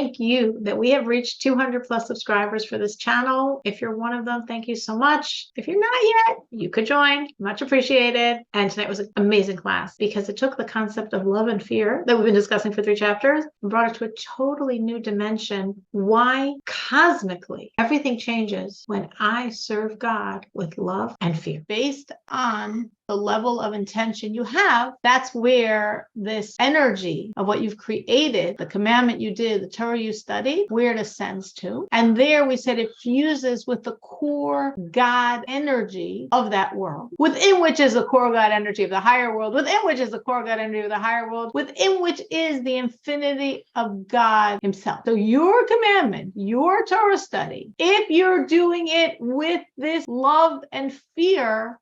thank you that we have reached 200 plus subscribers for this channel. If you're one of them, thank you so much. If you're not yet, you could join. Much appreciated. And tonight was an amazing class because it took the concept of love and fear that we've been discussing for 3 chapters and brought it to a totally new dimension. Why cosmically everything changes when I serve God with love and fear. Based on the level of intention you have, that's where this energy of what you've created, the commandment you did, the Torah you studied, where it ascends to. And there we said it fuses with the core God energy of that world, within which is the core God energy of the higher world, within which is the core God energy of the higher world, within which is the infinity of God himself. So your commandment, your Torah study, if you're doing it with this love and fear,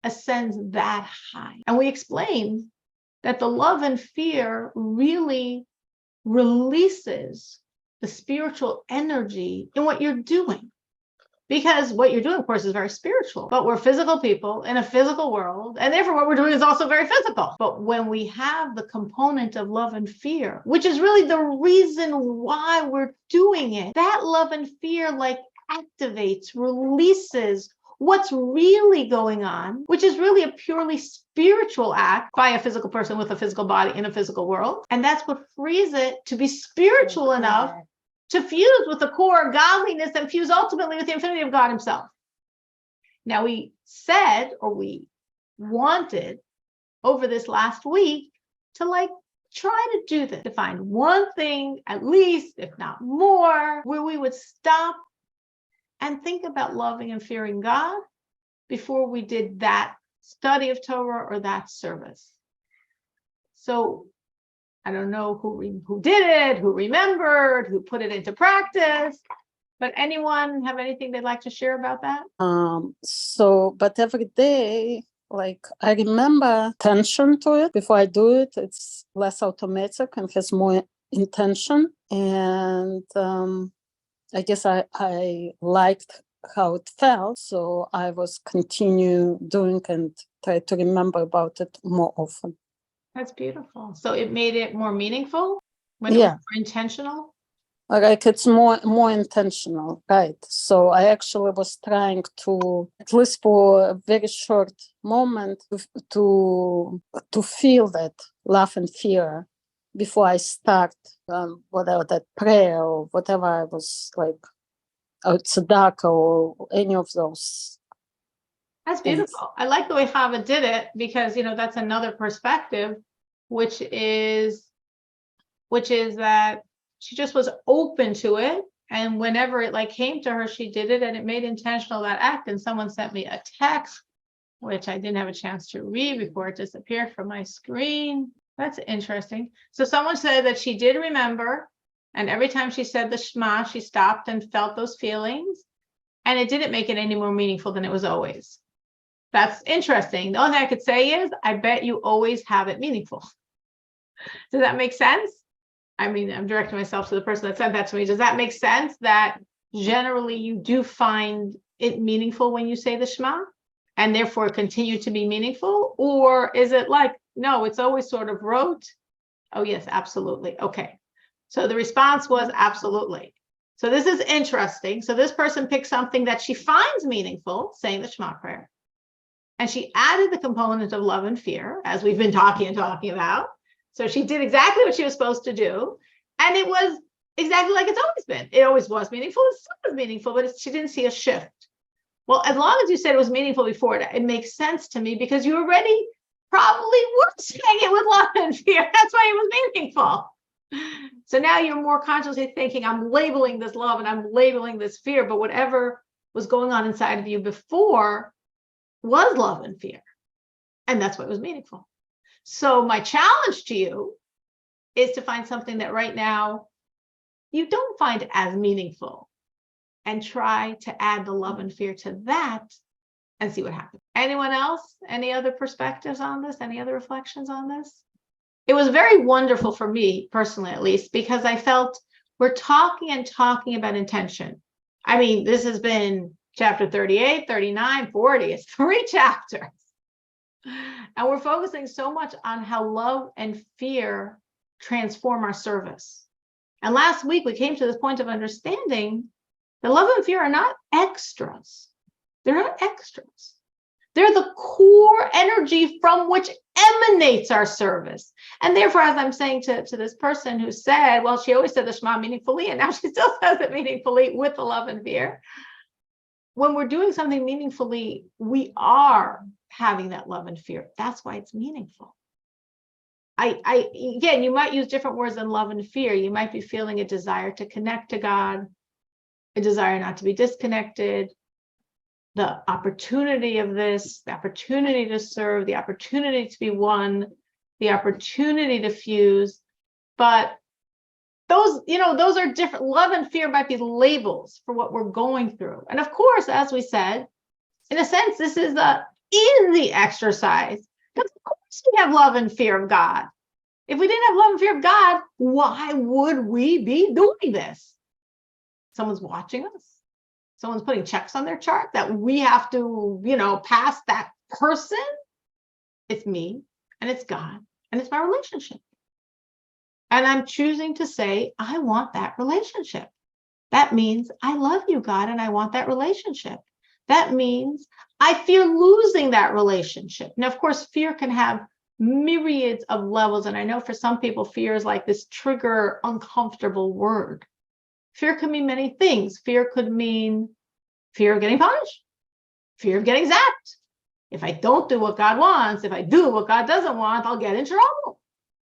ascends that high. And we explained that the love and fear really releases the spiritual energy in what you're doing. Because what you're doing, of course, is very spiritual, but we're physical people in a physical world, and therefore what we're doing is also very physical. But when we have the component of love and fear, which is really the reason why we're doing it, that love and fear activates, releases what's really going on, which is really a purely spiritual act by a physical person with a physical body in a physical world. And that's what frees it to be spiritual enough to fuse with the core godliness and fuse ultimately with the infinity of God himself. Now we said, or we wanted over this last week to try to do this, to find one thing at least, if not more, where we would stop and think about loving and fearing God before we did that study of Torah or that service. So I don't know who did it, who remembered, who put it into practice, but anyone have anything they'd like to share about that? But every day, I remember attention to it. Before I do it, it's less automatic and has more intention. And I guess I liked how it felt, so I was continue doing and try to remember about it more often. That's beautiful. So it made it more meaningful when it was more intentional? It's more intentional, right? So I actually was trying to, at least for a very short moment, to feel that love and fear before I start whatever that prayer or whatever I was tzedakah or any of those. That's beautiful. I like the way Chava did it because that's another perspective, which is that she just was open to it, and whenever it came to her, she did it, and it made intentional that act. And someone sent me a text, which I didn't have a chance to read before it disappeared from my screen. That's interesting. So someone said that she did remember, and every time she said the Shema, she stopped and felt those feelings, and it didn't make it any more meaningful than it was always. That's interesting. The only thing I could say is, I bet you always have it meaningful. Does that make sense? I mean, I'm directing myself to the person that sent that to me. Does that make sense that generally you do find it meaningful when you say the Shema and therefore continue to be meaningful? Or is it no, it's always sort of rote? Oh, yes, absolutely. Okay. So the response was absolutely. So this is interesting. So this person picked something that she finds meaningful, saying the Shema prayer. And she added the component of love and fear, as we've been talking about. So she did exactly what she was supposed to do. And it was exactly like it's always been. It always was meaningful. It still was meaningful, but she didn't see a shift. Well, as long as you said it was meaningful before, it makes sense to me because you already probably were saying it with love and fear. That's why it was meaningful. So now you're more consciously thinking, I'm labeling this love and I'm labeling this fear, but whatever was going on inside of you before was love and fear. And that's what was meaningful. So my challenge to you is to find something that right now you don't find as meaningful and try to add the love and fear to that and see what happens. Anyone else? Any other perspectives on this? Any other reflections on this? It was very wonderful for me personally, at least, because I felt we're talking about intention. I mean, this has been chapter 38, 39, 40. It's 3 chapters. And we're focusing so much on how love and fear transform our service. And last week we came to this point of understanding that love and fear are not extras. They're not extras. They're the core energy from which emanates our service. And therefore, as I'm saying to this person who said, well, she always said the Shema meaningfully, and now she still says it meaningfully with the love and fear. When we're doing something meaningfully, we are having that love and fear. That's why it's meaningful. Again, you might use different words than love and fear. You might be feeling a desire to connect to God, a desire not to be disconnected, the opportunity of this, the opportunity to serve, the opportunity to be one, the opportunity to fuse. But those are different. Love and fear might be labels for what we're going through. And of course, as we said, in a sense, this is an easy exercise. Because of course we have love and fear of God. If we didn't have love and fear of God, why would we be doing this? Someone's watching us. Someone's putting checks on their chart that we have to, pass that person. It's me and it's God and it's my relationship. And I'm choosing to say, I want that relationship. That means I love you, God, and I want that relationship. That means I fear losing that relationship. Now, of course, fear can have myriads of levels. And I know for some people, fear is like this trigger, uncomfortable word. Fear could mean many things. Fear could mean fear of getting punished, fear of getting zapped. If I don't do what God wants, if I do what God doesn't want, I'll get in trouble.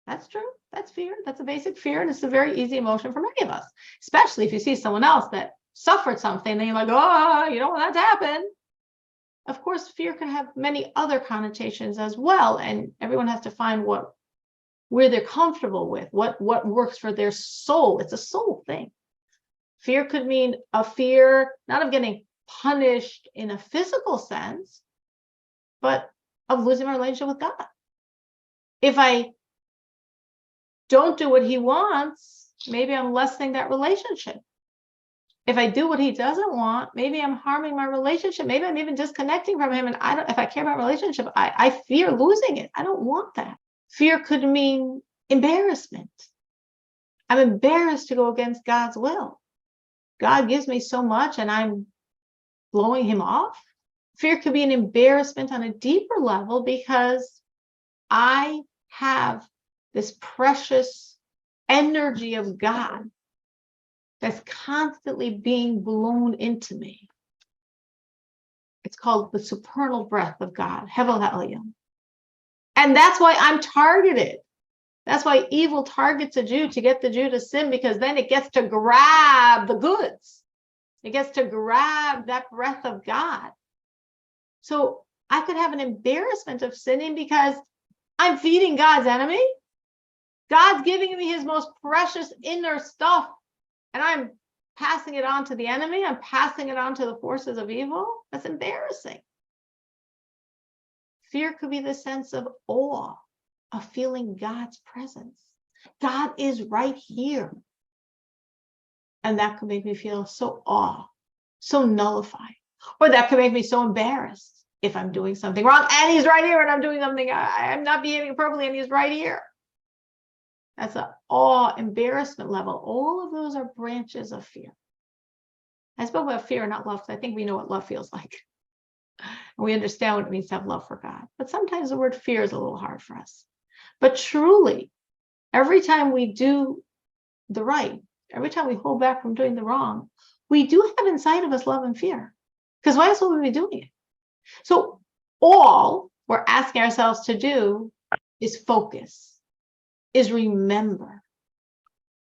That's true. That's fear. That's a basic fear. And it's a very easy emotion for many of us, especially if you see someone else that suffered something, then you're like, oh, you don't want that to happen. Of course, fear can have many other connotations as well. And everyone has to find where they're comfortable with, what works for their soul. It's a soul thing. Fear could mean a fear, not of getting punished in a physical sense, but of losing my relationship with God. If I don't do what he wants, maybe I'm lessening that relationship. If I do what he doesn't want, maybe I'm harming my relationship. Maybe I'm even disconnecting from him. And if I care about relationship, I fear losing it. I don't want that. Fear could mean embarrassment. I'm embarrassed to go against God's will. God gives me so much and I'm blowing him off. Fear could be an embarrassment on a deeper level because I have this precious energy of God that's constantly being blown into me. It's called the supernal breath of God, Hevel Ha'elyon. And that's why I'm targeted. That's why evil targets a Jew to get the Jew to sin, because then it gets to grab the goods. It gets to grab that breath of God. So I could have an embarrassment of sinning because I'm feeding God's enemy. God's giving me his most precious inner stuff, and I'm passing it on to the enemy. I'm passing it on to the forces of evil. That's embarrassing. Fear could be the sense of awe, of feeling God's presence. God is right here. And that could make me feel so awe, so nullified. Or that could make me so embarrassed if I'm doing something wrong and he's right here and I'm doing something, I'm not behaving appropriately and he's right here. That's an awe, embarrassment level. All of those are branches of fear. I spoke about fear and not love because I think we know what love feels like. And we understand what it means to have love for God. But sometimes the word fear is a little hard for us. But truly, every time we do the right, every time we hold back from doing the wrong, we do have inside of us love and fear. Because why else would we be doing it? So all we're asking ourselves to do is focus, is remember,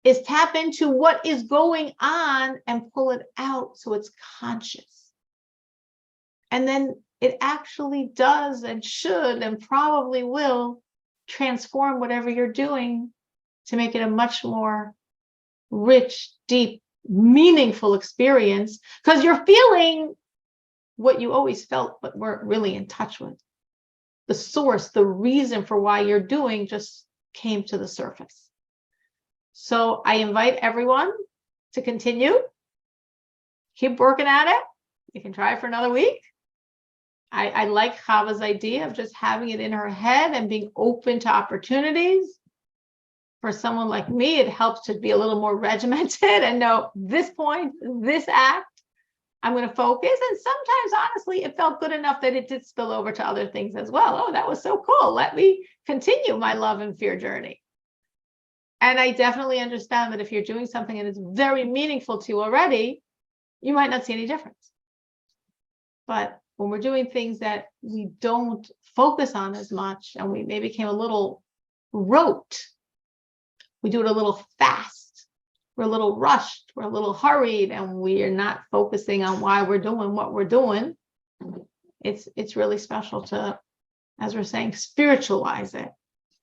is tap into what is going on and pull it out so it's conscious. And then it actually does and should and probably will transform whatever you're doing to make it a much more rich, deep, meaningful experience, because you're feeling what you always felt but weren't really in touch with. The source, the reason for why you're doing just came to the surface. So I invite everyone to continue. Keep working at it. You can try for another week. I like Chava's idea of just having it in her head and being open to opportunities. For someone like me, it helps to be a little more regimented and know this point, this act, I'm going to focus. And sometimes, honestly, it felt good enough that it did spill over to other things as well. Oh, that was so cool. Let me continue my love and fear journey. And I definitely understand that if you're doing something and it's very meaningful to you already, you might not see any difference. But when we're doing things that we don't focus on as much and we maybe became a little rote, we do it a little fast, we're a little rushed, we're a little hurried, and we are not focusing on why we're doing what we're doing. It's really special to, as we're saying, spiritualize it,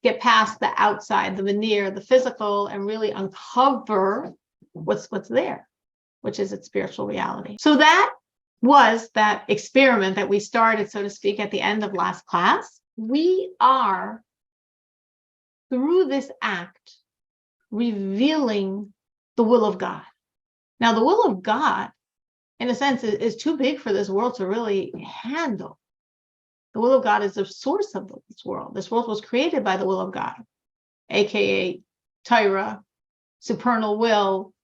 get past the outside, the veneer, the physical, and really uncover what's there, which is its spiritual reality. So that was that experiment that we started, so to speak, at the end of last class. We are, through this act, revealing the will of God. Now, the will of God, in a sense, is too big for this world to really handle. The will of God is the source of this world. This world was created by the will of God, aka Torah, supernal will.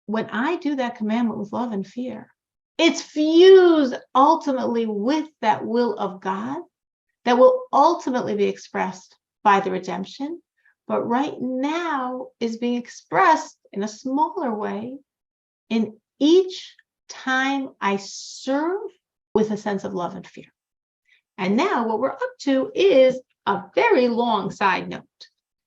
When I do that commandment with love and fear, it's fused ultimately with that will of God that will ultimately be expressed by the redemption, but right now is being expressed in a smaller way in each time I serve with a sense of love and fear. And now what we're up to is a very long side note.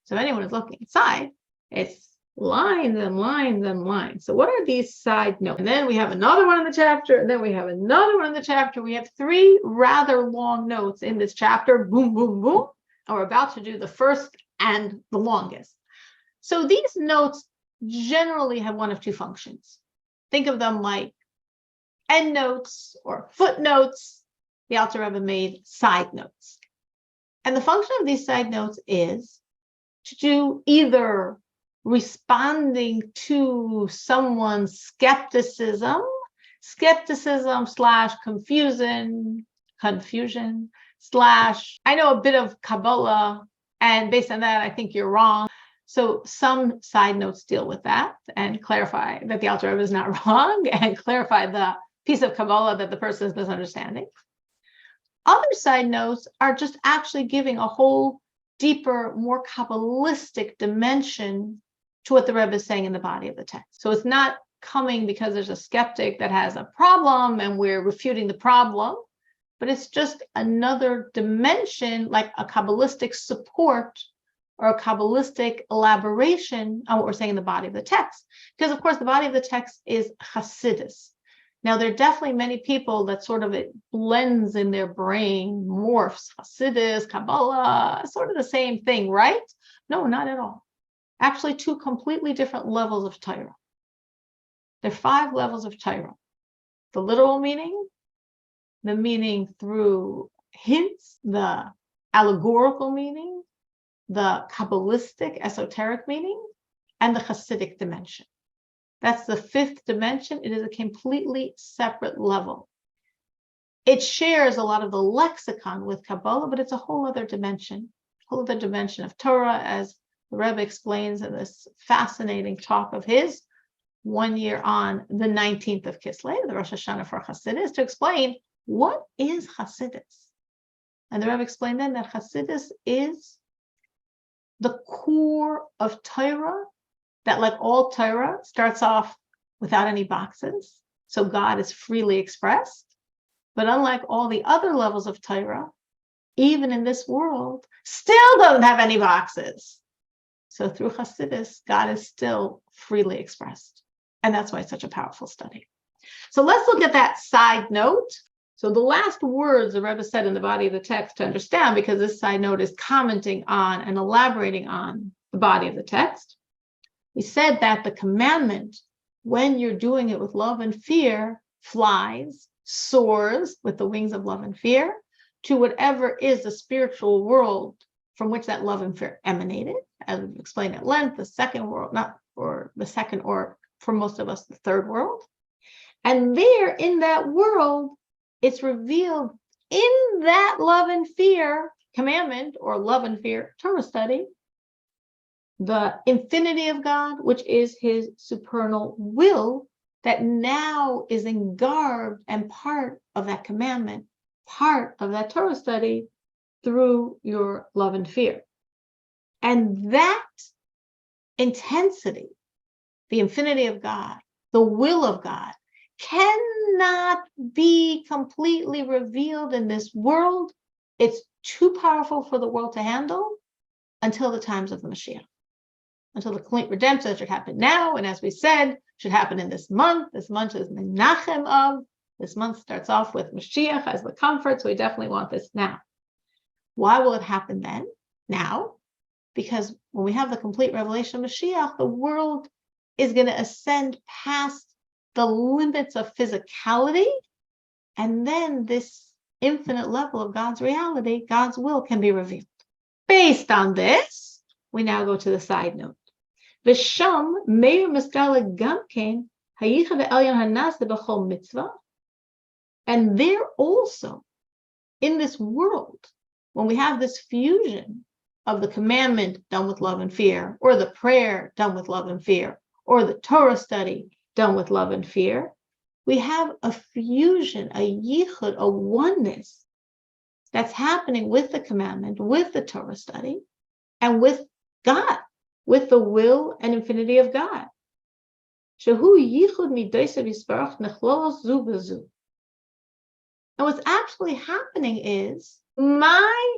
So if anyone is looking inside, it's lines and lines and lines. So what are these side notes? And then we have another one in the chapter, and then we have another one in the chapter. We have 3 rather long notes in this chapter. Boom, boom, boom. And we're about to do the first and the longest. So these notes generally have one of 2 functions. Think of them like endnotes or footnotes. The Alter Rebbe made side notes. And the function of these side notes is to do either responding to someone's skepticism / confusion / I know a bit of Kabbalah, and based on that, I think you're wrong. So some side notes deal with that and clarify that the Alter Rebbe is not wrong and clarify the piece of Kabbalah that the person is misunderstanding. Other side notes are just actually giving a whole deeper, more Kabbalistic dimension to what the Rebbe is saying in the body of the text. So it's not coming because there's a skeptic that has a problem and we're refuting the problem, but it's just another dimension, like a Kabbalistic support or a Kabbalistic elaboration on what we're saying in the body of the text. Because of course, the body of the text is Hasidus. Now, there are definitely many people that sort of it blends in their brain, morphs, Hasidus, Kabbalah, sort of the same thing, right? No, not at all. Actually, 2 completely different levels of Torah. There are 5 levels of Torah. The literal meaning, the meaning through hints, the allegorical meaning, the Kabbalistic, esoteric meaning, and the Hasidic dimension. That's the 5th dimension. It is a completely separate level. It shares a lot of the lexicon with Kabbalah, but it's a whole other dimension of Torah, as the Rebbe explains in this fascinating talk of his 1 year on the 19th of Kislev, the Rosh Hashanah for Hasidus, to explain what is Hasidus. And the Rebbe explained then that Hasidus is the core of Torah, that like all Torah starts off without any boxes. So God is freely expressed. But unlike all the other levels of Torah, even in this world, still doesn't have any boxes. So through Hasidus, God is still freely expressed. And that's why it's such a powerful study. So let's look at that side note. So the last words the Rebbe said in the body of the text to understand, because this side note is commenting on and elaborating on the body of the text. He said that the commandment, when you're doing it with love and fear, flies, soars with the wings of love and fear to whatever is the spiritual world from which that love and fear emanated, as we've explained at length, the second world, not for the second, or for most of us, the third world. And there in that world, it's revealed in that love and fear commandment or love and fear Torah study, the infinity of God, which is his supernal will, that now is engarbed and part of that commandment, part of that Torah study through your love and fear. And that intensity, the infinity of God, the will of God, cannot be completely revealed in this world. It's too powerful for the world to handle until the times of the Mashiach, until the complete redemption that should happen now. And as we said, should happen in this month. This month is Menachem of. This month starts off with Mashiach as the comfort. So we definitely want this now. Why will it happen then? Now? Because when we have the complete revelation of Mashiach, the world is going to ascend past the limits of physicality. And then this infinite level of God's reality, God's will, can be revealed. Based on this, we now go to the side note. V'sham meir maskala gamkein hayichad elyon hanas b'chol mitzvah. And there also, in this world, when we have this fusion of the commandment done with love and fear, or the prayer done with love and fear, or the Torah study done with love and fear, we have a fusion, a yichud, a oneness that's happening with the commandment, with the Torah study, and with God, with the will and infinity of God. Shehu yichud midoseh yisbarach nechlos zu b'zu. And what's actually happening is my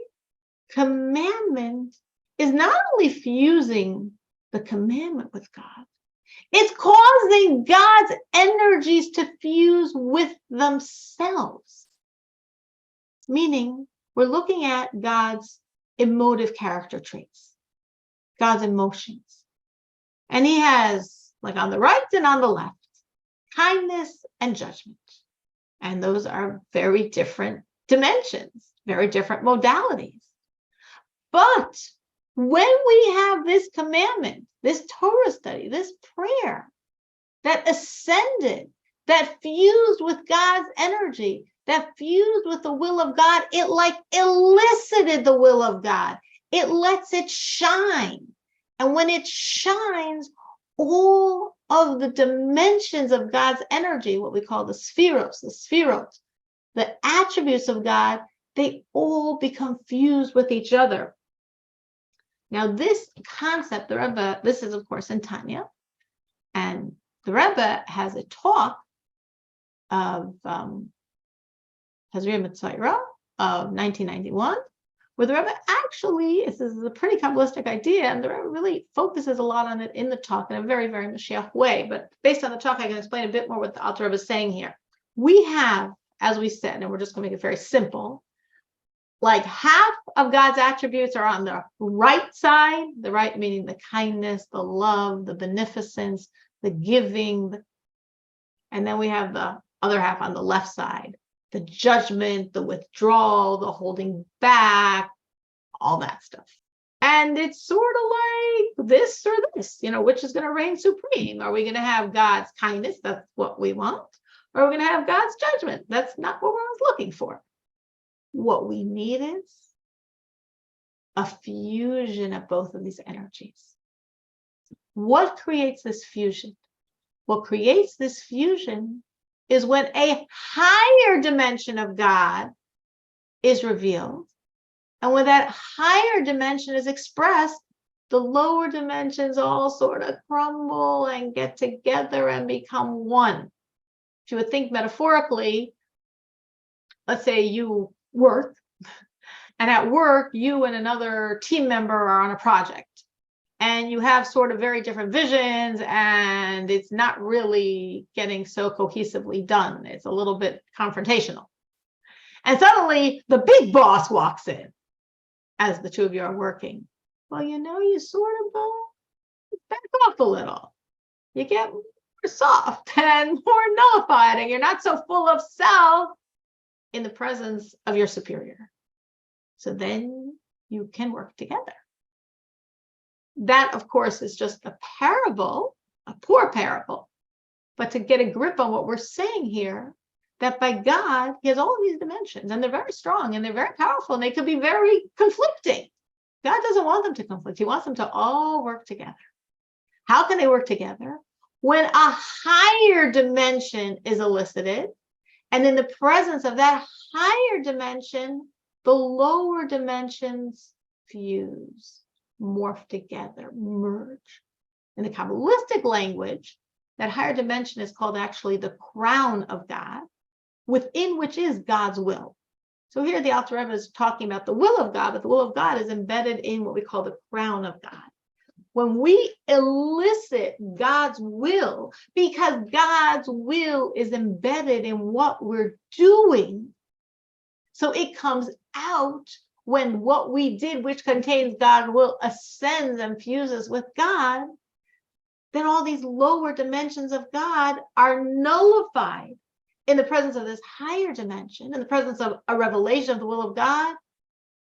commandment is not only fusing the commandment with God, it's causing God's energies to fuse with themselves. Meaning, we're looking at God's emotive character traits, God's emotions. And he has, like on the right and on the left, kindness and judgment. And those are very different dimensions, very different modalities. But when we have this commandment, this Torah study, this prayer that ascended, that fused with God's energy, that fused with the will of God, it like elicited the will of God. It lets it shine. And when it shines, all of the dimensions of God's energy, what we call the spheros, the attributes of God, they all become fused with each other. Now, this concept, the Rebbe, this is, of course, in Tanya, and the Rebbe has a talk of Hazria Mitzvah of 1991, where the Rebbe actually, this is a pretty Kabbalistic idea, and the Rebbe really focuses a lot on it in the talk in a very, very Mashiach way. But based on the talk, I can explain a bit more what the Alter Rebbe is saying here. We have, as we said, and we're just going to make it very simple, like half of God's attributes are on the right side, the right meaning the kindness, the love, the beneficence, the giving, and then we have the other half on the left side, the judgment, the withdrawal, the holding back, all that stuff. And it's sort of like this or this, which is going to reign supreme? Are we going to have God's kindness? That's what we want. Or are we going to have God's judgment? That's not what we're looking for. What we need is a fusion of both of these energies. What creates this fusion? What creates this fusion is when a higher dimension of God is revealed. And when that higher dimension is expressed, the lower dimensions all sort of crumble and get together and become one. If you would think metaphorically, let's say you work, and at work, you and another team member are on a project, and you have sort of very different visions, and it's not really getting so cohesively done. It's a little bit confrontational. And suddenly the big boss walks in as the two of you are working. Well, you sort of go back off a little. You get more soft and more nullified, and you're not so full of self in the presence of your superior. So then you can work together. That, of course, is just a parable, a poor parable. But to get a grip on what we're saying here, that by God, he has all of these dimensions, and they're very strong, and they're very powerful, and they could be very conflicting. God doesn't want them to conflict. He wants them to all work together. How can they work together? When a higher dimension is elicited, and in the presence of that higher dimension, the lower dimensions fuse, morph together, merge. In the Kabbalistic language, that higher dimension is called actually the crown of God, within which is God's will. So here the Alter Rebbe is talking about the will of God, but the will of God is embedded in what we call the crown of God. When we elicit God's will, because God's will is embedded in what we're doing, so it comes out when what we did, which contains God's will, ascends and fuses with God, then all these lower dimensions of God are nullified in the presence of this higher dimension, in the presence of a revelation of the will of God,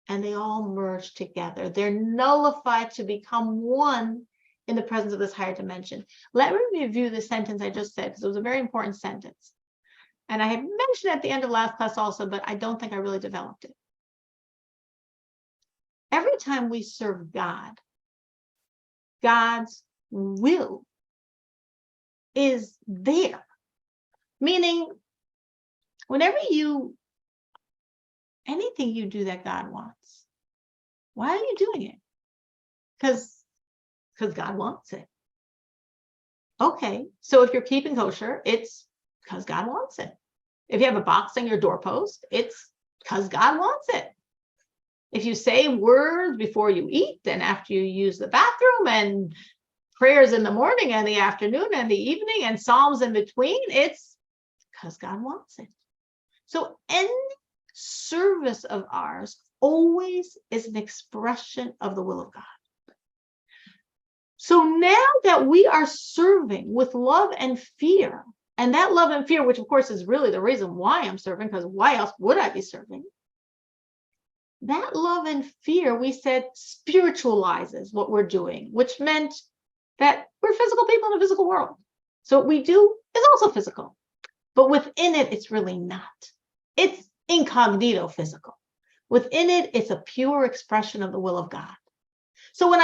and they all merge together. They're nullified to become one in the presence of this higher dimension. Let me review the sentence I just said, because it was a very important sentence. And I had mentioned at the end of last class also, but I don't think I really developed it. Every time we serve God, God's will is there. Meaning, whenever anything you do that God wants, why are you doing it? Because God wants it. Okay, so if you're keeping kosher, it's because God wants it. If you have a box on your doorpost, it's because God wants it. If you say words before you eat and after you use the bathroom, and prayers in the morning and the afternoon and the evening and psalms in between, it's because God wants it. So any service of ours always is an expression of the will of God. So now that we are serving with love and fear, and that love and fear, which of course is really the reason why I'm serving, because why else would I be serving? That love and fear, we said, spiritualizes what we're doing, which meant that we're physical people in a physical world. So what we do is also physical, but within it, it's really not. It's incognito physical. Within it, it's a pure expression of the will of God. So when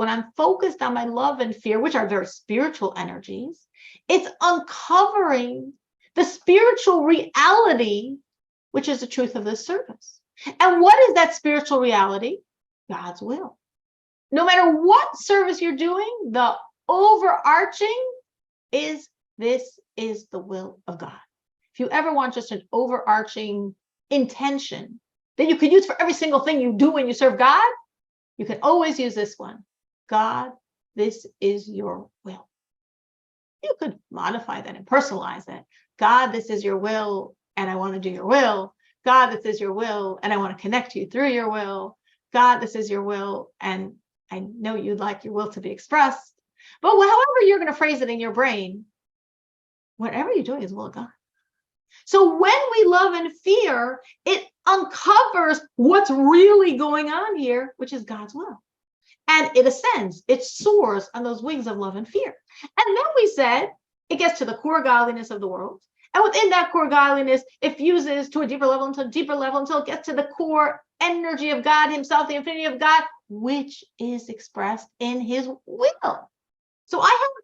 I'm focused on my love and fear, which are very spiritual energies, it's uncovering the spiritual reality, which is the truth of this service. And what is that spiritual reality? God's will. No matter what service you're doing, the overarching is this is the will of God. If you ever want just an overarching intention that you could use for every single thing you do when you serve God, you can always use this one. God, this is your will. You could modify that and personalize that. God, this is your will, and I want to do your will. God, this is your will, and I want to connect you through your will. God, this is your will, and I know you'd like your will to be expressed. But however you're going to phrase it in your brain, whatever you're doing is the will of God. So when we love and fear, it uncovers what's really going on here, which is God's will. And it ascends, it soars on those wings of love and fear. And then we said, it gets to the core godliness of the world. And within that core godliness, it fuses to a deeper level, until it gets to the core energy of God himself, the infinity of God, which is expressed in his will. So I have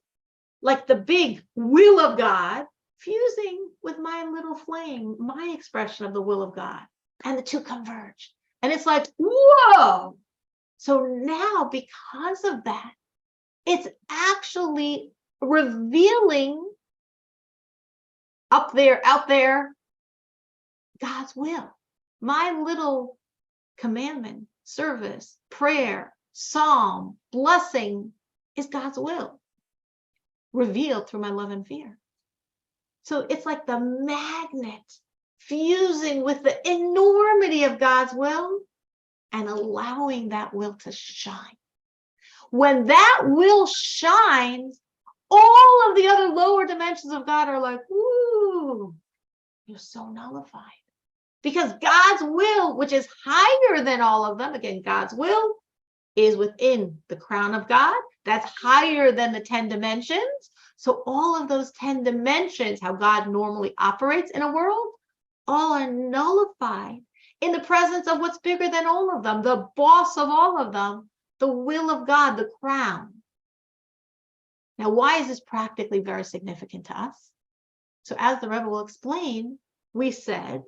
like the big will of God fusing with my little flame, my expression of the will of God. And the two converge. And it's like, whoa. So now, because of that, it's actually revealing out there, God's will. My little commandment, service, prayer, psalm, blessing is God's will, revealed through my love and fear. So it's like the magnet fusing with the enormity of God's will and allowing that will to shine. When that will shines, all of the other lower dimensions of God are like, ooh, you're so nullified. Because God's will, which is higher than all of them, again, God's will is within the crown of God. That's higher than the 10 dimensions. So all of those 10 dimensions, how God normally operates in a world, all are nullified in the presence of what's bigger than all of them, the boss of all of them, the will of God, the crown. Now, why is this practically very significant to us? So as the Rebbe will explain, we said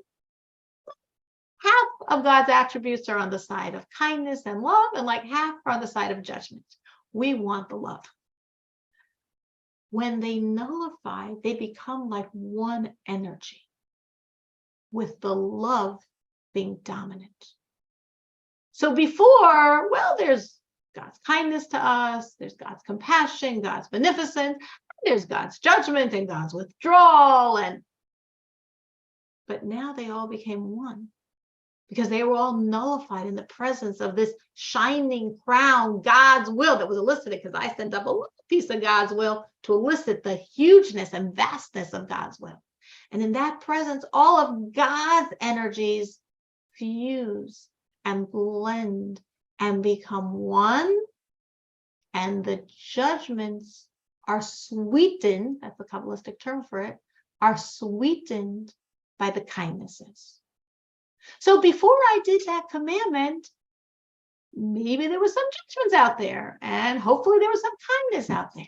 half of God's attributes are on the side of kindness and love, and like half are on the side of judgment. We want the love. When they nullify, they become like one energy, with the love being dominant. So before, well, there's God's kindness to us, there's God's compassion, God's beneficence, there's God's judgment and God's withdrawal, but now they all became one because they were all nullified in the presence of this shining crown, God's will, that was elicited because I sent up a little piece of God's will to elicit the hugeness and vastness of God's will. And in that presence, all of God's energies fuse and blend and become one, and the judgments are sweetened, that's the Kabbalistic term for it, are sweetened by the kindnesses. So before I did that commandment, maybe there were some judgments out there, and hopefully there was some kindness out there.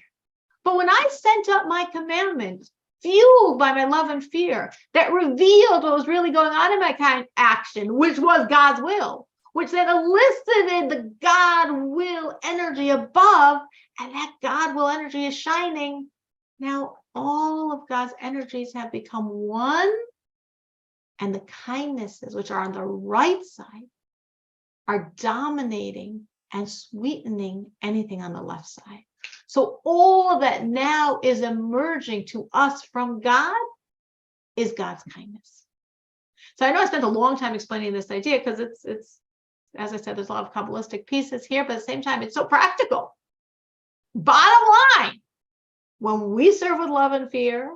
But when I sent up my commandment, fueled by my love and fear, that revealed what was really going on in my kind action, which was God's will, which then elicited the God will energy above, and that God will energy is shining. Now all of God's energies have become one, and the kindnesses, which are on the right side, are dominating and sweetening anything on the left side. So all that now is emerging to us from God is God's kindness. So I know I spent a long time explaining this idea because it's as I said, there's a lot of Kabbalistic pieces here, but at the same time, it's so practical. Bottom line, when we serve with love and fear,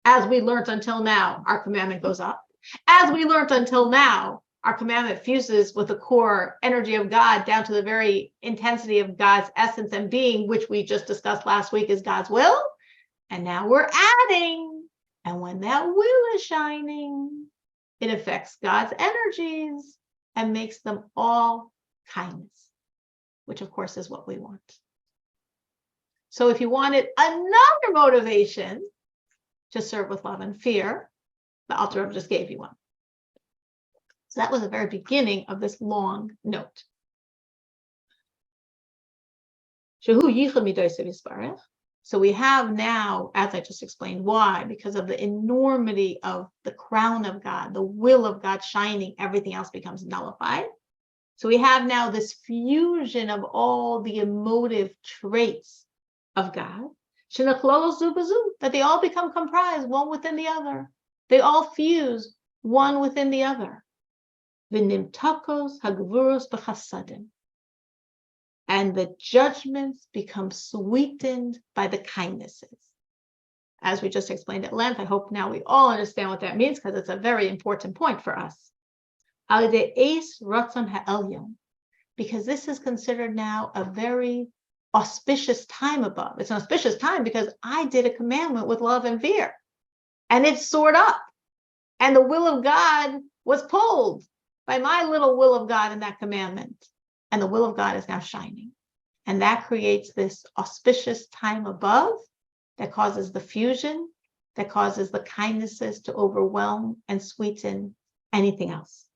as we learned until now, our commandment goes up. As we learned until now, our commandment fuses with the core energy of God down to the very intensity of God's essence and being, which we just discussed last week is God's will. And now we're adding. And when that will is shining, it affects God's energies and makes them all kindness, which of course is what we want. So if you wanted another motivation to serve with love and fear, the Alter Rebbe just gave you one. So that was the very beginning of this long note. So we have now, as I just explained, why? Because of the enormity of the crown of God, the will of God shining, everything else becomes nullified. So we have now this fusion of all the emotive traits of God, that they all become comprised, one within the other. They all fuse, one within the other. V'nimtakos hagvuros b'chasadim. And the judgments become sweetened by the kindnesses. As we just explained at length, I hope now we all understand what that means because it's a very important point for us. Because this is considered now a very auspicious time above. It's an auspicious time because I did a commandment with love and fear, and it soared up, and the will of God was pulled by my little will of God in that commandment. And the will of God is now shining. And that creates this auspicious time above that causes the fusion, that causes the kindnesses to overwhelm and sweeten anything else.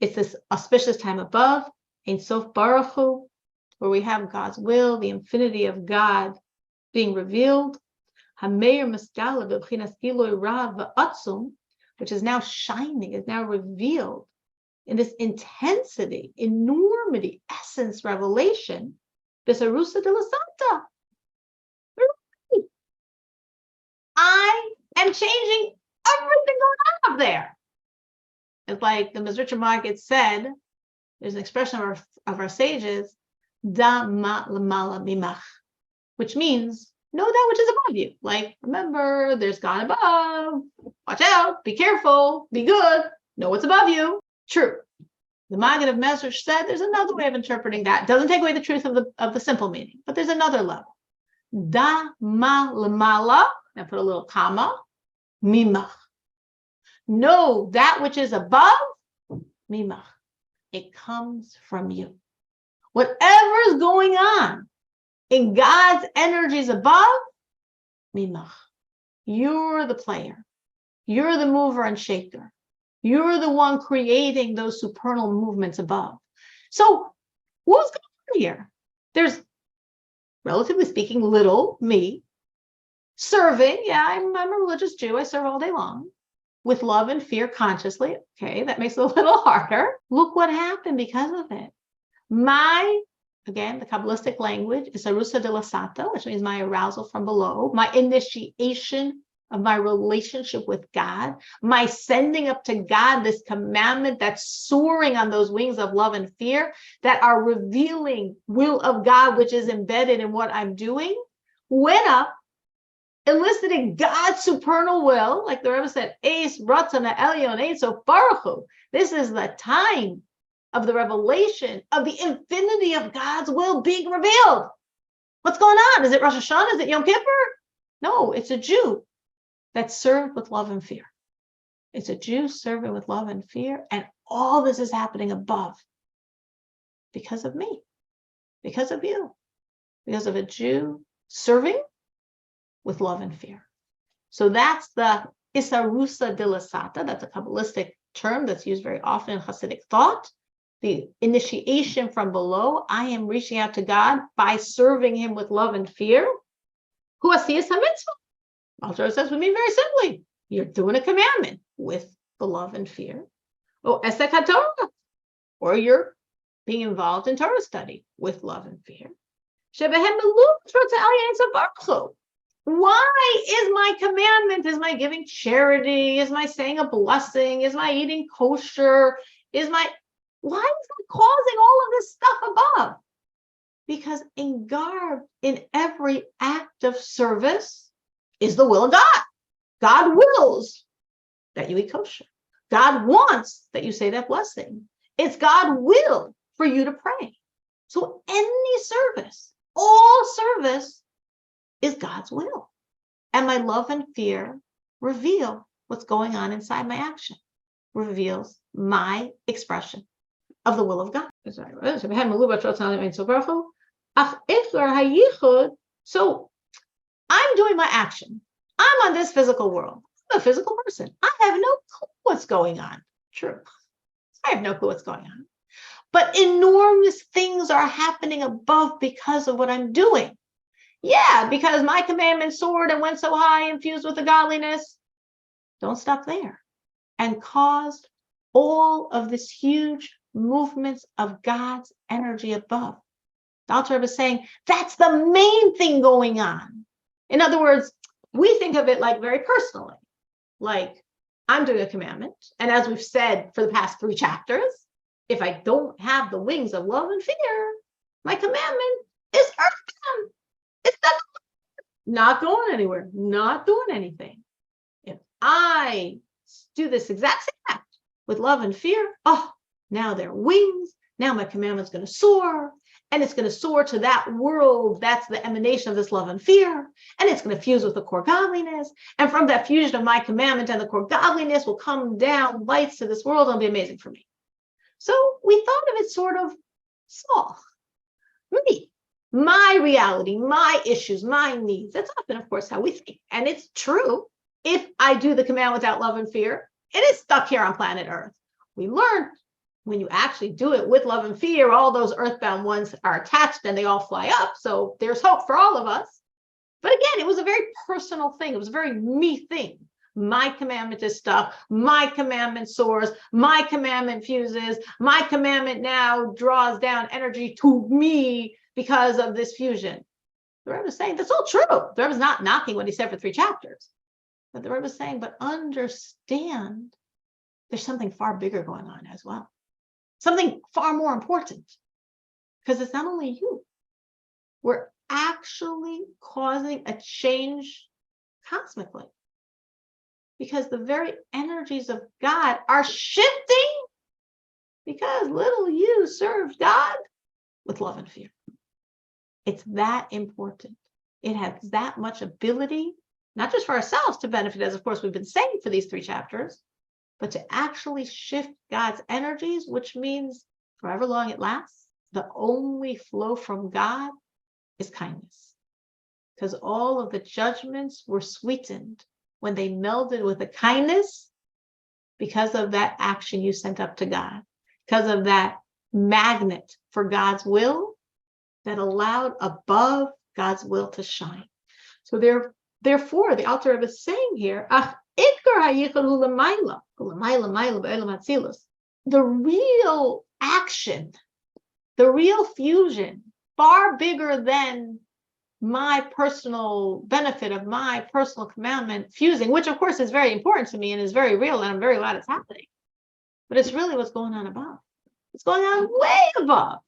It's this auspicious time above, Ein Sof Baruch Hu, where we have God's will, the infinity of God being revealed, Hameir Maskala B'Bchinas Giloi Rav V'Atzum, which is now shining, is now revealed in this intensity, enormity, essence, revelation, Besarusa de la Santa. I am changing everything going on up there. It's like the Mizracha Maggid said, there's an expression of our sages, Da ma lamala mimach, which means know that which is above you. Like, remember, there's God above. Watch out, be careful, be good, know what's above you. True. The Maggid of Mezrich said there's another way of interpreting that. Doesn't take away the truth of the simple meaning, but there's another level. Da ma lamala, and put a little comma, mimach. Know that which is above mimach. It comes from you. Whatever is going on in God's energies above, mimach. You're the player. You're the mover and shaker. You're the one creating those supernal movements above. So what's going on here? There's, relatively speaking, little me serving. Yeah, I'm a religious Jew. I serve all day long with love and fear consciously. Okay, that makes it a little harder. Look what happened because of it. Again, the Kabbalistic language is arusa de la sata, which means my arousal from below, my initiation of my relationship with God, my sending up to God this commandment that's soaring on those wings of love and fear that are revealing will of God, which is embedded in what I'm doing, went up, eliciting God's supernal will, like the Rebbe said, Eis Ratzon Elyon Eisof Baruch Hu. This is the time of the revelation of the infinity of God's will being revealed. What's going on? Is it Rosh Hashanah? Is it Yom Kippur? No, it's a Jew that's served with love and fear. It's a Jew serving with love and fear, and all this is happening above because of me, because of you, because of a Jew serving with love and fear. So that's the Isarusa de la Sata. That's a Kabbalistic term that's used very often in Hasidic thought. The initiation from below. I am reaching out to God by serving him with love and fear. Hu asiyas hamitzvah. Alter says with me very simply, you're doing a commandment with the love and fear. Oh, esek haTorah, or you're being involved in Torah study with love and fear. Why is my commandment? Is my giving charity? Is my saying a blessing? Is my eating kosher? Why is it causing all of this stuff above? Because engarbed in every act of service is the will of God. God wills that you eat kosher. God wants that you say that blessing. It's God's will for you to pray. So any service, all service is God's will. And my love and fear reveal what's going on inside my action, reveals my expression of the will of God. So I'm doing my action. I'm on this physical world. I'm a physical person. I have no clue what's going on. True. I have no clue what's going on. But enormous things are happening above because of what I'm doing. Yeah, because my commandment soared and went so high, infused with the godliness. Don't stop there. And caused all of this huge movements of God's energy above. The Alter Rebbe is saying that's the main thing going on. In other words, we think of it like very personally, like I'm doing a commandment. And as we've said for the past 3 chapters, if I don't have the wings of love and fear, my commandment is earthbound. It's not going anywhere, not doing anything. If I do this exact same act with love and fear, now they're wings. Now my commandment's going to soar, and it's going to soar to that world. That's the emanation of this love and fear, and it's going to fuse with the core godliness. And from that fusion of my commandment and the core godliness will come down lights to this world and it'll be amazing for me. So we thought of it sort of small. Me, my reality, my issues, my needs. That's often, of course, how we think. And it's true. If I do the command without love and fear, it is stuck here on planet Earth. We learned when you actually do it with love and fear, all those earthbound ones are attached and they all fly up. So there's hope for all of us. But again, it was a very personal thing. It was a very me thing. My commandment is stuck. My commandment soars. My commandment fuses. My commandment now draws down energy to me because of this fusion. The Rebbe is saying that's all true. The Rebbe is not knocking what he said for 3 chapters. But the Rebbe is saying, but understand there's something far bigger going on as well. Something far more important. Because it's not only you. We're actually causing a change cosmically. Because the very energies of God are shifting because little you served God with love and fear. It's that important. It has that much ability, not just for ourselves to benefit, as of course we've been saying for these 3 chapters, but to actually shift God's energies, which means for however long it lasts, the only flow from God is kindness. Because all of the judgments were sweetened when they melded with the kindness because of that action you sent up to God, because of that magnet for God's will that allowed above God's will to shine. So therefore, the Alter Rebbe is saying here, the real action, the real fusion, far bigger than my personal benefit of my personal commandment fusing, which of course is very important to me and is very real, and I'm very glad it's happening. But it's really what's going on above. It's going on way above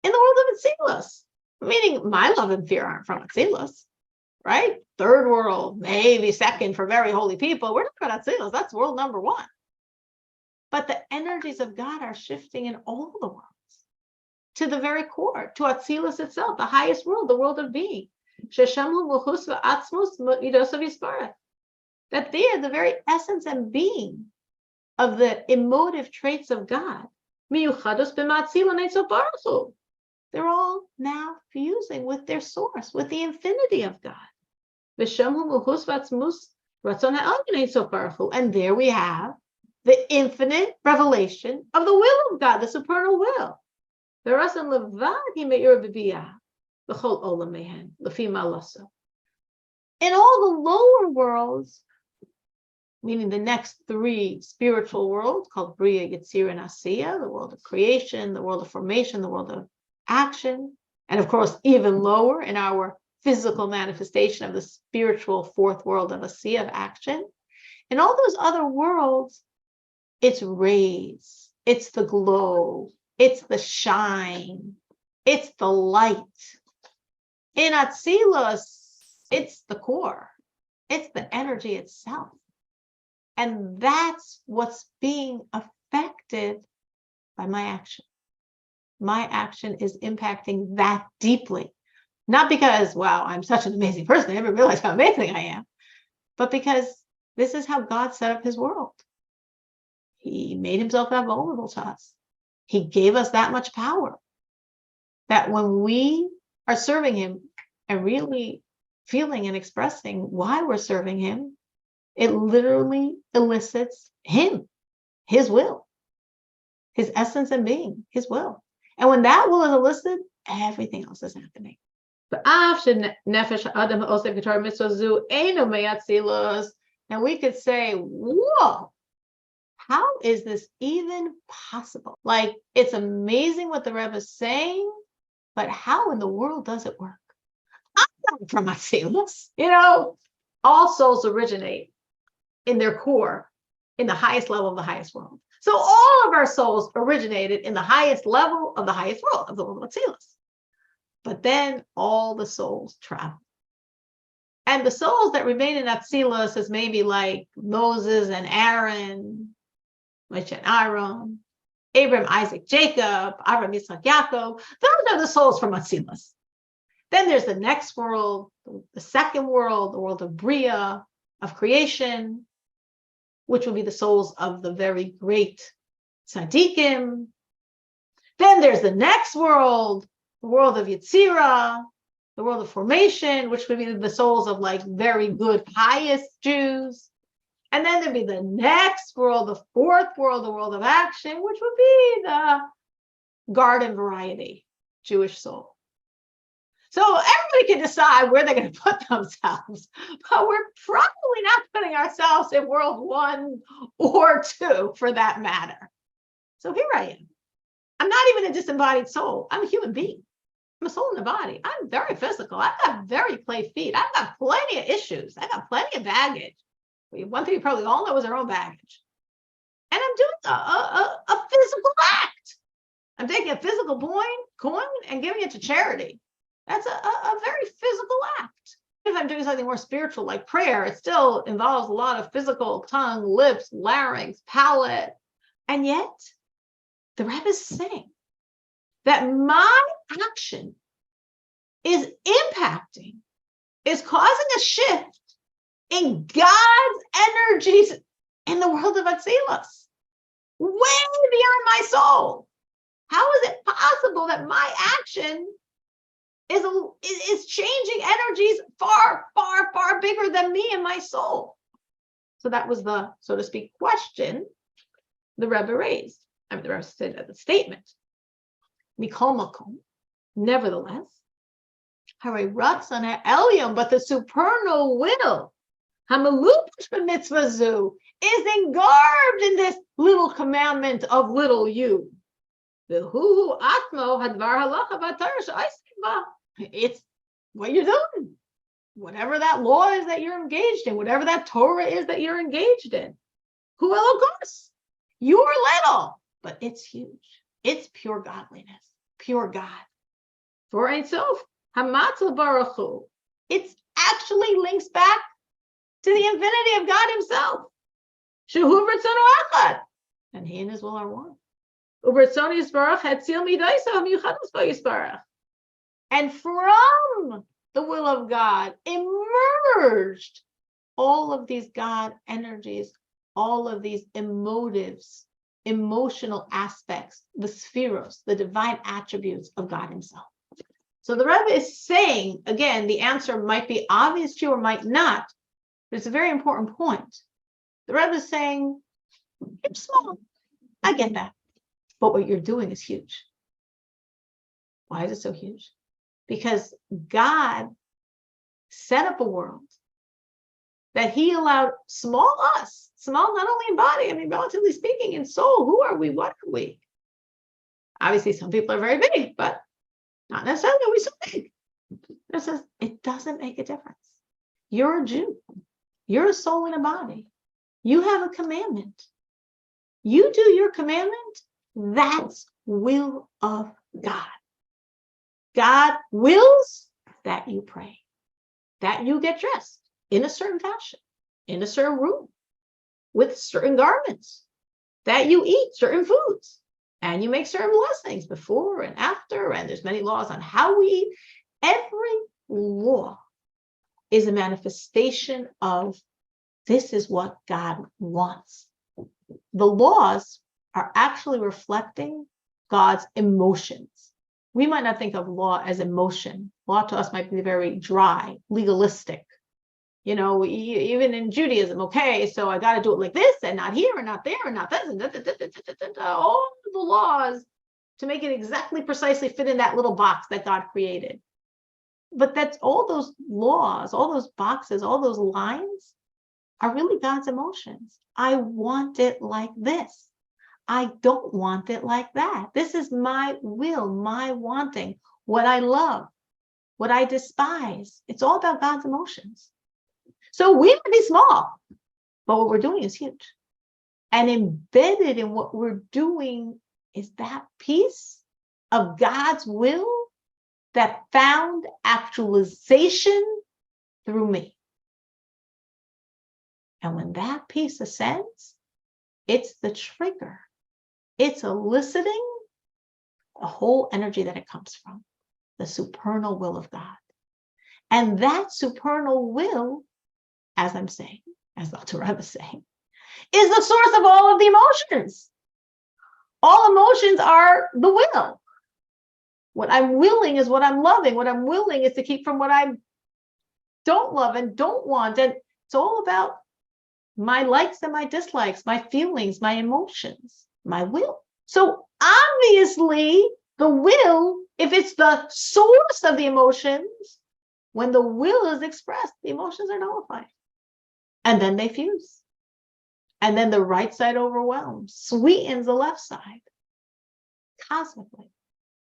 in the world of Atzilus. Meaning my love and fear aren't from Atzilus, right? Third world, maybe second for very holy people. We're not about Atzilus. That's world number one. But the energies of God are shifting in all the worlds to the very core, to Atzilus itself, the highest world, the world of being. That they are the very essence and being of the emotive traits of God. They're all now fusing with their source, with the infinity of God. And there we have the infinite revelation of the will of God, the supernal will. In all the lower worlds, meaning the next three spiritual worlds called Bria, Yetzirah, and Asiya, the world of creation, the world of formation, the world of action, and of course, even lower in our physical manifestation of the spiritual fourth world of Asiya, of action. In all those other worlds, it's rays, it's the glow, it's the shine, it's the light. In Atzilus, it's the core, it's the energy itself. And that's what's being affected by my action. My action is impacting that deeply. Not because, wow, I'm such an amazing person, I never realized how amazing I am, but because this is how God set up his world. He made himself that vulnerable to us. He gave us that much power that when we are serving him and really feeling and expressing why we're serving him, it literally elicits him, his will, his essence and being, his will. And when that will is elicited, everything else is happening. And we could say, whoa, how is this even possible? Like, it's amazing what the Rebbe is saying, but how in the world does it work? I'm not from Atzilus. All souls originate in their core, in the highest level of the highest world. So all of our souls originated in the highest level of the highest world, of the world of Atzilus. But then all the souls travel. And the souls that remain in Atzilus is maybe like Moses and Aaron, Moshe and Aaron, Abraham, Isaac, Jacob, Abraham, Yitzchak, Yaakov. Those are the souls from Atzilus. Then there's the next world, the second world, the world of Bria, of creation, which will be the souls of the very great tzaddikim. Then there's the next world, the world of Yetzirah, the world of formation, which would be the souls of like very good, highest Jews. And then there'd be the next world, the fourth world, the world of action, which would be the garden variety Jewish soul. So everybody can decide where they're going to put themselves, but we're probably not putting ourselves in world 1 or 2 for that matter. So here I am. I'm not even a disembodied soul. I'm a human being. I'm a soul in the body. I'm very physical. I've got very clay feet. I've got plenty of issues. I've got plenty of baggage. One thing you probably all know is our own baggage. And I'm doing a physical act. I'm taking a physical coin and giving it to charity. That's a very physical act. If I'm doing something more spiritual like prayer, it still involves a lot of physical tongue, lips, larynx, palate. And yet, the Rebbe is saying that my action is impacting, is causing a shift in God's energies in the world of Atzilus, way beyond my soul. How is it possible that my action is changing energies far, far, far bigger than me and my soul? So that was the, so to speak, question the Rebbe raised. I mean, the Rebbe said the statement. Mikol makom, nevertheless, Hare Ratzon Ha'elyon, but the supernal will, Hamalupish b'mitzvah zu, is engarbed in this little commandment of little you. V'hu atmo hadvar halacha v'atara she'aisik ba. It's what you're doing. Whatever that law is that you're engaged in, whatever that Torah is that you're engaged in. Hu elokos. You're little, but it's huge. It's pure godliness, pure God. For Ein Sof, Hamatzah Baruch Hu. It's actually links back to the infinity of God Himself. Shehu B'Rtzono Echad, and He and His will are one. U'B'Rtzono Yisbarach Hatzil Midayso HaMiyuchados Bo Yisbarach. And from the will of God emerged all of these God energies, all of these emotives, emotional aspects, the spheros, the divine attributes of God Himself. So the Rebbe is saying, again, the answer might be obvious to you or might not, but it's a very important point. The Rebbe is saying, it's small. I get that. But what you're doing is huge. Why is it so huge? Because God set up a world that He allowed small us, small not only in body, I mean, relatively speaking, in soul. Who are we? What are we? Obviously, some people are very big, but not necessarily are we so big. It says it doesn't make a difference. You're a Jew. You're a soul in a body. You have a commandment. You do your commandment. That's will of God. God wills that you pray, that you get dressed in a certain fashion, in a certain room, with certain garments, that you eat certain foods, and you make certain blessings before and after, and there's many laws on how we eat. Every law is a manifestation of this is what God wants. The laws are actually reflecting God's emotions. We might not think of law as emotion. Law to us might be very dry, legalistic. You know, even in Judaism, okay, so I got to do it like this and not here and not there and not this. And all the laws to make it exactly precisely fit in that little box that God created. But that's all those laws, all those boxes, all those lines are really God's emotions. I want it like this. I don't want it like that. This is my will, my wanting, what I love, what I despise. It's all about God's emotions. So we might be small, but what we're doing is huge. And embedded in what we're doing is that piece of God's will that found actualization through me. And when that piece ascends, it's the trigger. It's eliciting the whole energy that it comes from, the supernal will of God. And that supernal will, as I'm saying, as Dr. Rebbe is saying, is the source of all of the emotions. All emotions are the will. What I'm willing is what I'm loving. What I'm willing is to keep from what I don't love and don't want. And it's all about my likes and my dislikes, my feelings, my emotions, my will. So obviously, the will, if it's the source of the emotions, when the will is expressed, the emotions are nullified. And then they fuse. And then the right side overwhelms, sweetens the left side. Cosmically.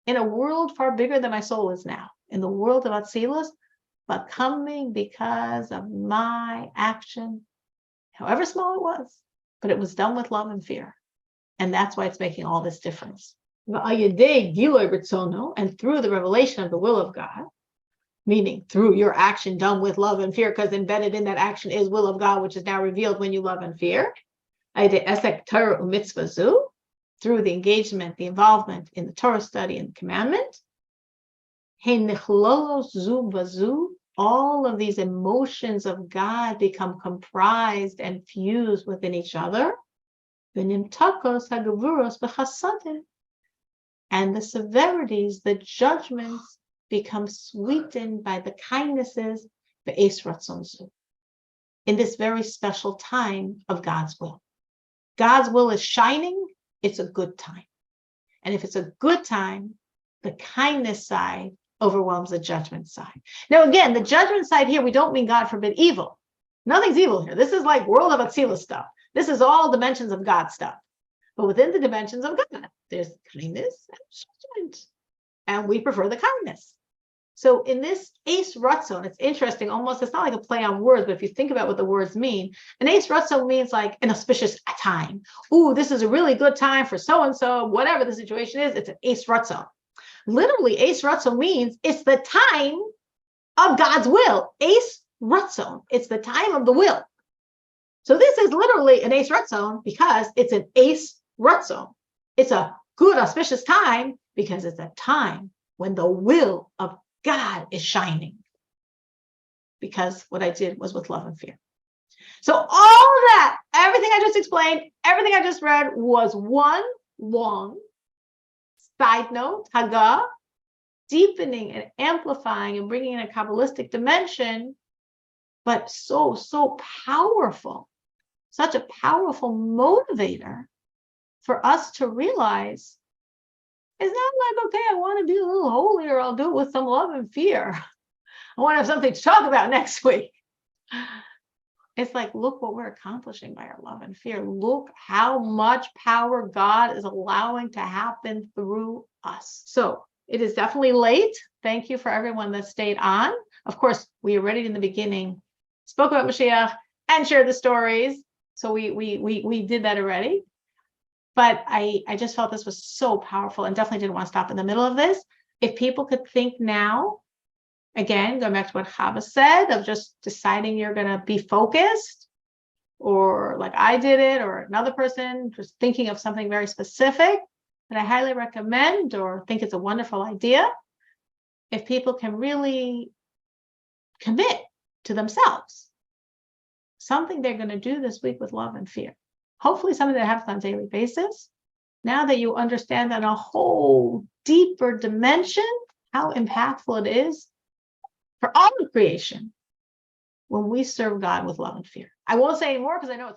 In a world far bigger than my soul is now, in the world of Atzilus, but coming because of my action, however small it was, but it was done with love and fear. And that's why it's making all this difference. And through the revelation of the will of God, meaning through your action done with love and fear, because embedded in that action is will of God, which is now revealed when you love and fear, through the engagement, the involvement in the Torah study and the commandment, all of these emotions of God become comprised and fused within each other. And the severities, the judgments, become sweetened by the kindnesses, in this very special time of God's will. God's will is shining, it's a good time. And if it's a good time, the kindness side overwhelms the judgment side. Now, again, the judgment side here, we don't mean, God forbid, evil. Nothing's evil here. This is like world of Atzilus stuff. This is all dimensions of God stuff. But within the dimensions of God, there's kindness and judgment. And we prefer the kindness. So in this Ace Ratzon, it's interesting, almost, it's not like a play on words, but if you think about what the words mean, an Ace Ratzon means like an auspicious time. Ooh, this is a really good time for so-and-so, whatever the situation is, it's an Ace Ratzon. Literally, Ace Ratzon means it's the time of God's will. Ace Ratzon, it's the time of the will. So this is literally an Ace Ratzon because it's an Ace Ratzon. It's a good, auspicious time because it's a time when the will of God is shining. Because what I did was with love and fear. So all of that, everything I just explained, everything I just read was one long side note, Haggah, deepening and amplifying and bringing in a Kabbalistic dimension, but so powerful, such a powerful motivator for us to realize it's not like, okay, I want to be a little holier, I'll do it with some love and fear. I want to have something to talk about next week. It's like, look what we're accomplishing by our love and fear. Look how much power God is allowing to happen through us. So it is definitely late. Thank you for everyone that stayed on. Of course, we already in the beginning spoke about Mashiach and shared the stories. So we did that already. But I just felt this was so powerful and definitely didn't want to stop in the middle of this. If people could think now, again, going back to what Chava said, of just deciding you're going to be focused, or like I did it, or another person just thinking of something very specific that I highly recommend or think it's a wonderful idea. If people can really commit to themselves, something they're going to do this week with love and fear. Hopefully something that happens on a daily basis. Now that you understand on a whole deeper dimension how impactful it is for all of creation when we serve God with love and fear. I won't say anymore because I know it's